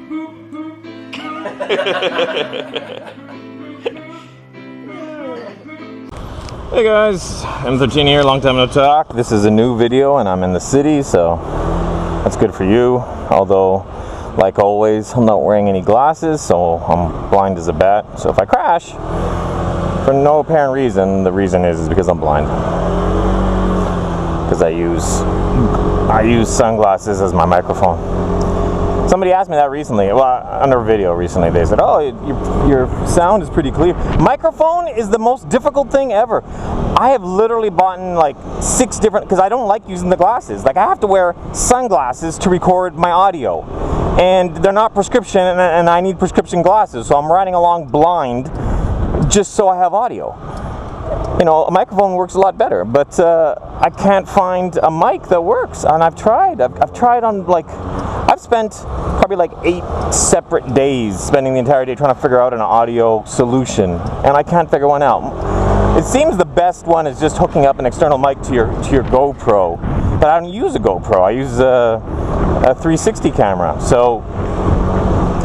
Hey guys, M13 here, long time no talk. This is a new video and I'm in the city, so that's good for you. Although, like always, I'm not wearing any glasses, so I'm blind as a bat. So if I crash, for no apparent reason, the reason is because I'm blind. Because I use sunglasses as my microphone. Somebody asked me that recently, well, under a video recently. They said, oh, your sound is pretty clear. Microphone is the most difficult thing ever. I have literally bought like 6 different, because I don't like using the glasses. Like, I have to wear sunglasses to record my audio. And they're not prescription, and I need prescription glasses. So I'm riding along blind just so I have audio. You know, a microphone works a lot better, but I can't find a mic that works. And I've tried. I've tried on, like, I've spent probably like 8 separate days spending the entire day trying to figure out an audio solution, and I can't figure one out. It seems the best one is just hooking up an external mic to your GoPro, but I don't use a GoPro. I use a 360 camera. So,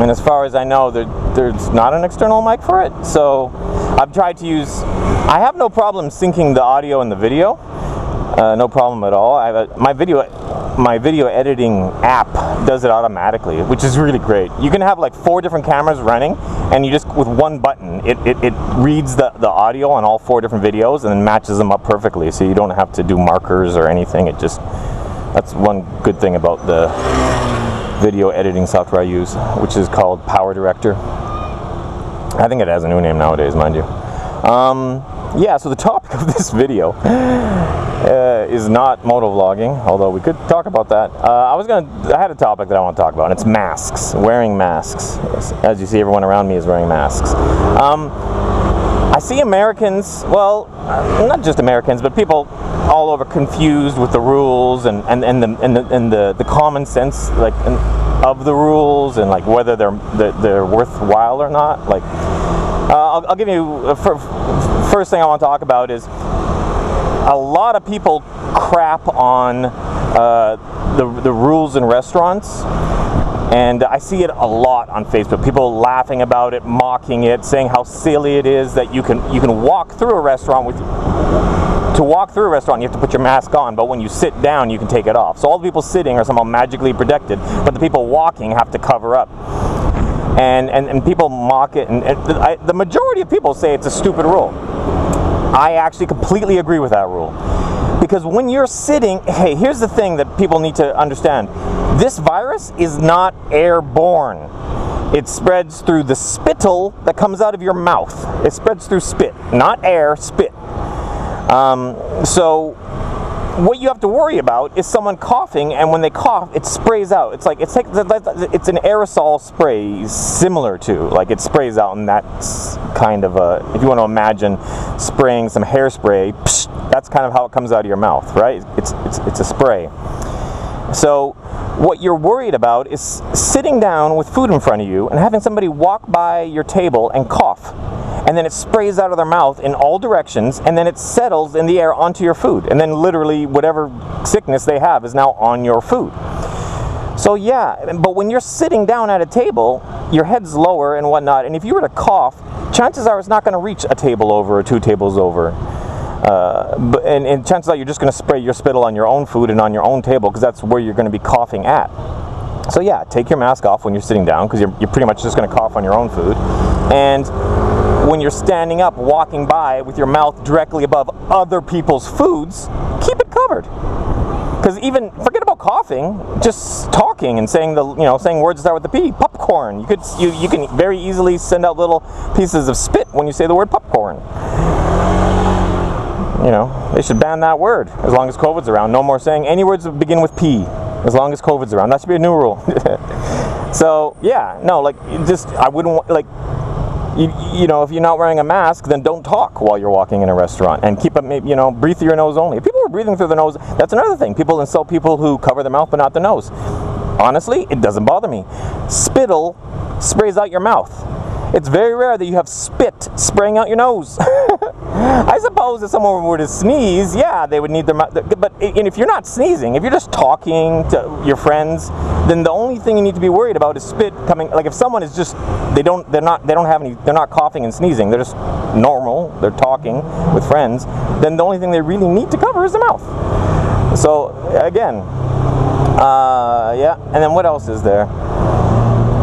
and as far as I know, there's not an external mic for it. So I've tried to use. I have no problem syncing the audio and the video. No problem at all. My video editing app does it automatically, which is really great. You can have like 4 different cameras running, and you just, with one button, it reads the audio on all 4 different videos and then matches them up perfectly, so you don't have to do markers or anything. That's one good thing about the video editing software I use, which is called Power Director. I think it has a new name nowadays, mind you. Yeah, so the topic of this video is not motovlogging, although we could talk about that. I had a topic that I want to talk about, and it's masks, wearing masks. As you see, everyone around me is wearing masks. I see Americans, well, not just Americans, but people all over confused with the rules and the common sense, like, of the rules, and like whether they're worthwhile or not. Like, I'll give you first thing I want to talk about is a lot of people crap on the rules in restaurants, and I see it a lot on Facebook. People laughing about it, mocking it, saying how silly it is that you can walk through a restaurant to walk through a restaurant you have to put your mask on, but when you sit down you can take it off. So all the people sitting are somehow magically protected, but the people walking have to cover up. And people mock it, and the majority of people say it's a stupid rule. I actually completely agree with that rule. Because when you're sitting, hey, here's the thing that people need to understand. This virus is not airborne. It spreads through the spittle that comes out of your mouth. It spreads through spit, not air, spit. So what you have to worry about is someone coughing, and when they cough, it sprays out. It's an aerosol spray, similar to, like, it sprays out, and that's kind of if you want to imagine spraying some hairspray, that's kind of how it comes out of your mouth, right? It's a spray. So what you're worried about is sitting down with food in front of you and having somebody walk by your table and cough. And then it sprays out of their mouth in all directions, and then it settles in the air onto your food. And then literally whatever sickness they have is now on your food. So yeah, but when you're sitting down at a table, your head's lower and whatnot, and if you were to cough, chances are it's not going to reach a table over or 2 tables over. And chances are you're just going to spray your spittle on your own food and on your own table, because that's where you're going to be coughing at. So yeah, take your mask off when you're sitting down, because you're pretty much just going to cough on your own food. And when you're standing up, walking by with your mouth directly above other people's foods, keep it covered. Because even, forget about coughing, just talking and saying saying words that start with the P, popcorn. You can very easily send out little pieces of spit when you say the word popcorn. You know, they should ban that word as long as COVID's around. No more saying any words that begin with P as long as COVID's around. That should be a new rule. So yeah, no, like, I wouldn't want, like, you know, if you're not wearing a mask, then don't talk while you're walking in a restaurant, and keep it, you know, breathe through your nose only. If people are breathing through their nose, that's another thing. People insult people who cover their mouth but not their nose. Honestly, it doesn't bother me. Spittle sprays out your mouth. It's very rare that you have spit spraying out your nose. I suppose if someone were to sneeze, yeah, they would need their mouth. But if you're not sneezing, if you're just talking to your friends, then the only thing you need to be worried about is spit coming. Like if someone is just, they're not coughing and sneezing, they're just normal, they're talking with friends, then the only thing they really need to cover is the mouth. So again, yeah, and then what else is there?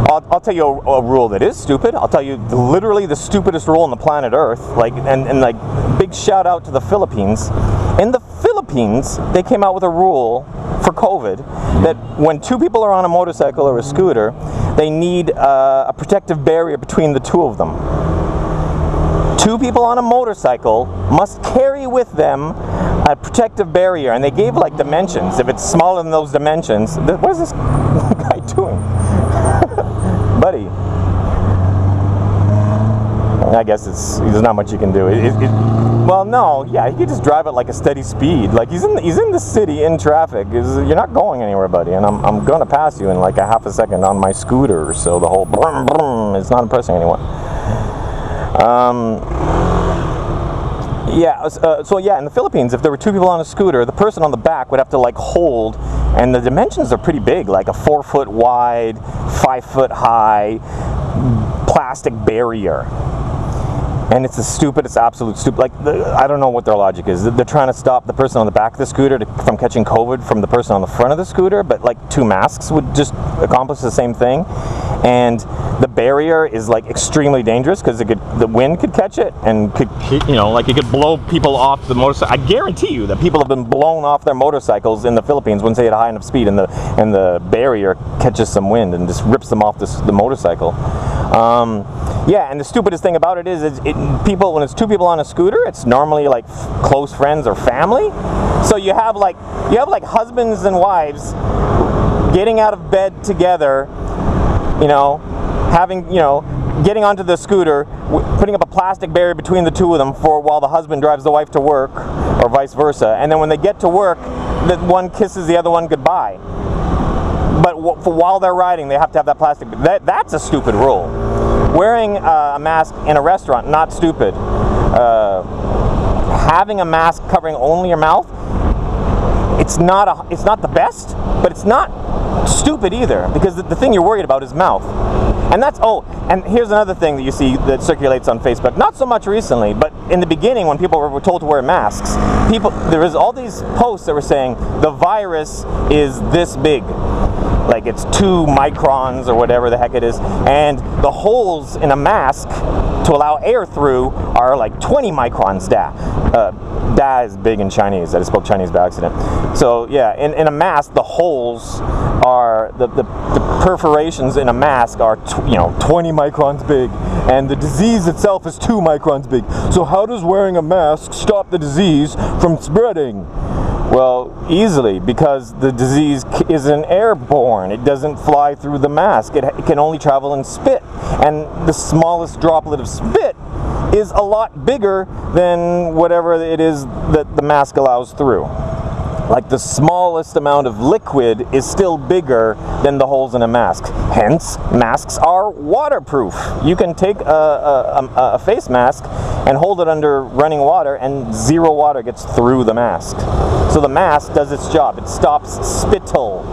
I'll tell you a rule that is stupid. I'll tell you literally the stupidest rule on the planet Earth. Like, and like, big shout out to the Philippines. In the Philippines, they came out with a rule for COVID that when two people are on a motorcycle or a scooter, they need a protective barrier between the two of them. Two people on a motorcycle must carry with them a protective barrier, and they gave like dimensions. If it's smaller than those dimensions, what is this guy doing? Buddy, I guess there's not much you can do. Well, no, yeah, you could just drive at like a steady speed. Like he's in the city in traffic. You're not going anywhere, buddy. And I'm going to pass you in like a half a second on my scooter. So the whole brum brum is not impressing anyone. Yeah, so yeah, in the Philippines, if there were two people on a scooter, the person on the back would have to like hold, and the dimensions are pretty big, like a 4 foot wide, 5 foot high plastic barrier. And it's absolute stupid. Like, I don't know what their logic is. They're trying to stop the person on the back of the scooter from catching COVID from the person on the front of the scooter, but like 2 masks would just accomplish the same thing. And the barrier is like extremely dangerous because the wind could catch it and could, like it could blow people off the motorcycle. I guarantee you that people have been blown off their motorcycles in the Philippines once they hit a high enough speed, and the barrier catches some wind and just rips them off the motorcycle. Yeah, and the stupidest thing about it is when it's two people on a scooter, it's normally like close friends or family. So you have like husbands and wives getting out of bed together, getting onto the scooter, putting up a plastic barrier between the two of them while the husband drives the wife to work, or vice versa. And then when they get to work, the one kisses the other one goodbye. But while they're riding, they have to have that plastic. That's a stupid rule. Wearing a mask in a restaurant, not stupid. Having a mask covering only your mouth, it's not the best, but it's not stupid either, because the thing you're worried about is mouth. And and here's another thing that you see that circulates on Facebook, not so much recently, but in the beginning when people were told to wear masks, there was all these posts that were saying the virus is this big. Like it's 2 microns or whatever the heck it is, and the holes in a mask to allow air through are like 20 microns. Da is big in Chinese. I just spoke Chinese by accident. So yeah, in a mask, the holes are the perforations in a mask are 20 microns big, and the disease itself is 2 microns big. So how does wearing a mask stop the disease from spreading? Well, easily, because the disease isn't airborne. It doesn't fly through the mask. It can only travel in spit. And the smallest droplet of spit is a lot bigger than whatever it is that the mask allows through. Like the smallest amount of liquid is still bigger than the holes in a mask. Hence, masks are waterproof. You can take a face mask and hold it under running water, and 0 water gets through the mask. So the mask does its job. It stops spittle.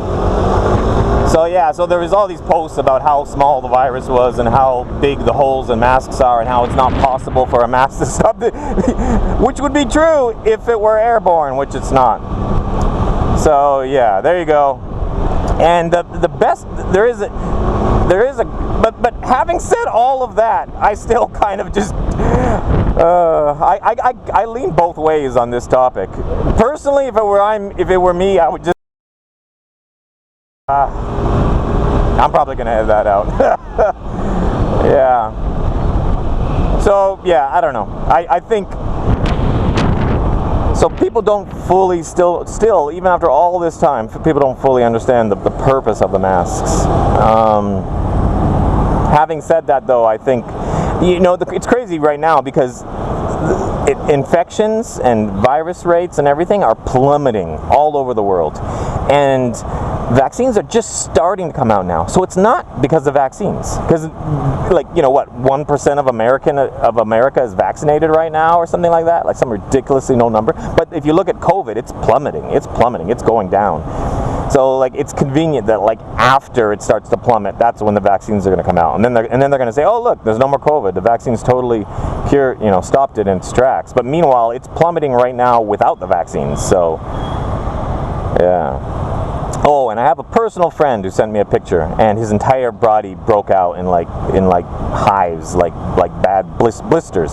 So yeah, so there was all these posts about how small the virus was and how big the holes in masks are and how it's not possible for a mask to stop it, which would be true if it were airborne, which it's not. So yeah, there you go. And the best but having said all of that, I still kind of just I lean both ways on this topic. Personally, if it were me, I would just I'm probably gonna edit that out. Yeah. So yeah, I don't know. I think so. People don't fully still even after all this time, people don't fully understand the purpose of the masks. Having said that, though, I think it's crazy right now because infections and virus rates and everything are plummeting all over the world, and vaccines are just starting to come out now. So it's not because of vaccines. Because, like, you know what, 1% of America is vaccinated right now or something like that? Like some ridiculously low number. But if you look at COVID, it's plummeting. It's plummeting. It's going down. So, like, it's convenient that, like, after it starts to plummet, that's when the vaccines are going to come out. And then they're going to say, oh, look, there's no more COVID. The vaccines totally stopped it in its tracks. But meanwhile, it's plummeting right now without the vaccines. So, yeah. Oh, and I have a personal friend who sent me a picture, and his entire body broke out in like hives, like bad blisters.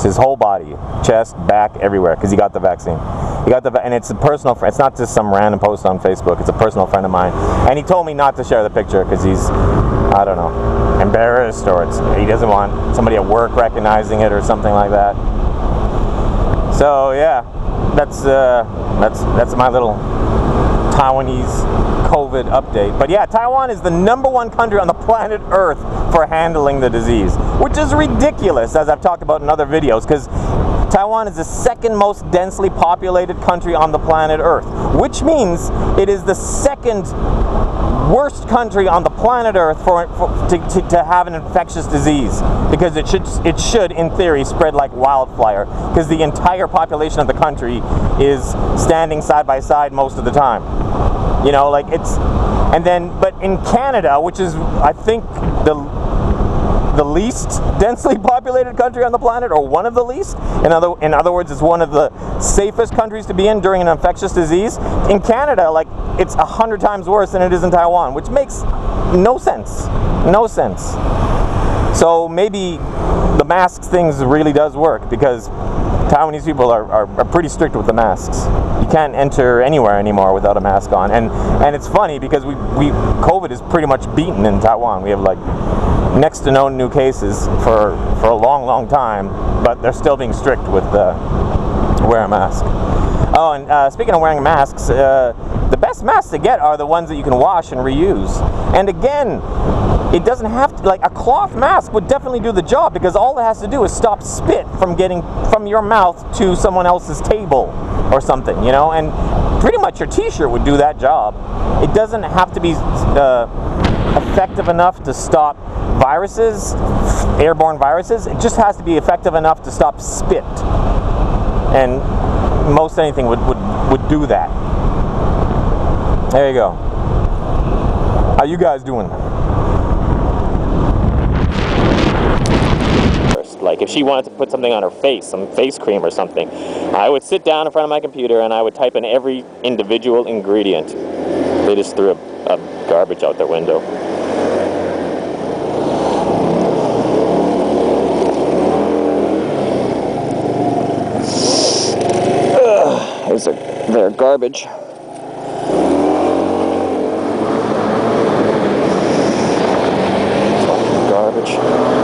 His whole body, chest, back, everywhere, because he got the vaccine. And it's a personal friend. It's not just some random post on Facebook. It's a personal friend of mine, and he told me not to share the picture because he's, I don't know, embarrassed, or he doesn't want somebody at work recognizing it or something like that. So yeah, that's my little Taiwanese COVID update. But yeah, Taiwan is the #1 country on the planet Earth for handling the disease, which is ridiculous, as I've talked about in other videos, because Taiwan is the second most densely populated country on the planet Earth, which means it is the second worst country on the planet Earth to have an infectious disease, because it should in theory spread like wildfire, because the entire population of the country is standing side by side most of the time. You know, like but in Canada, which is, I think, the least densely populated country on the planet, or one of the least. In other words, it's one of the safest countries to be in during an infectious disease. In Canada, like, it's 100 times worse than it is in Taiwan, which makes no sense. No sense. So maybe the masks things really does work, because Taiwanese people are pretty strict with the masks. You can't enter anywhere anymore without a mask on. And it's funny because COVID is pretty much beaten in Taiwan. We have like next to no new cases for a long time, but they're still being strict with wear a mask. Oh, and speaking of wearing masks, the best masks to get are the ones that you can wash and reuse. And again, it doesn't have to, like, a cloth mask would definitely do the job, because all it has to do is stop spit from getting from your mouth to someone else's table or something, you know, and pretty much your t-shirt would do that job. It doesn't have to be effective enough to stop viruses, airborne viruses. It just has to be effective enough to stop spit. And most anything would do that. There you go. How you guys doing? Like, if she wanted to put something on her face, some face cream or something, I would sit down in front of my computer and I would type in every individual ingredient. They just threw a garbage out their window. There's their garbage. Garbage.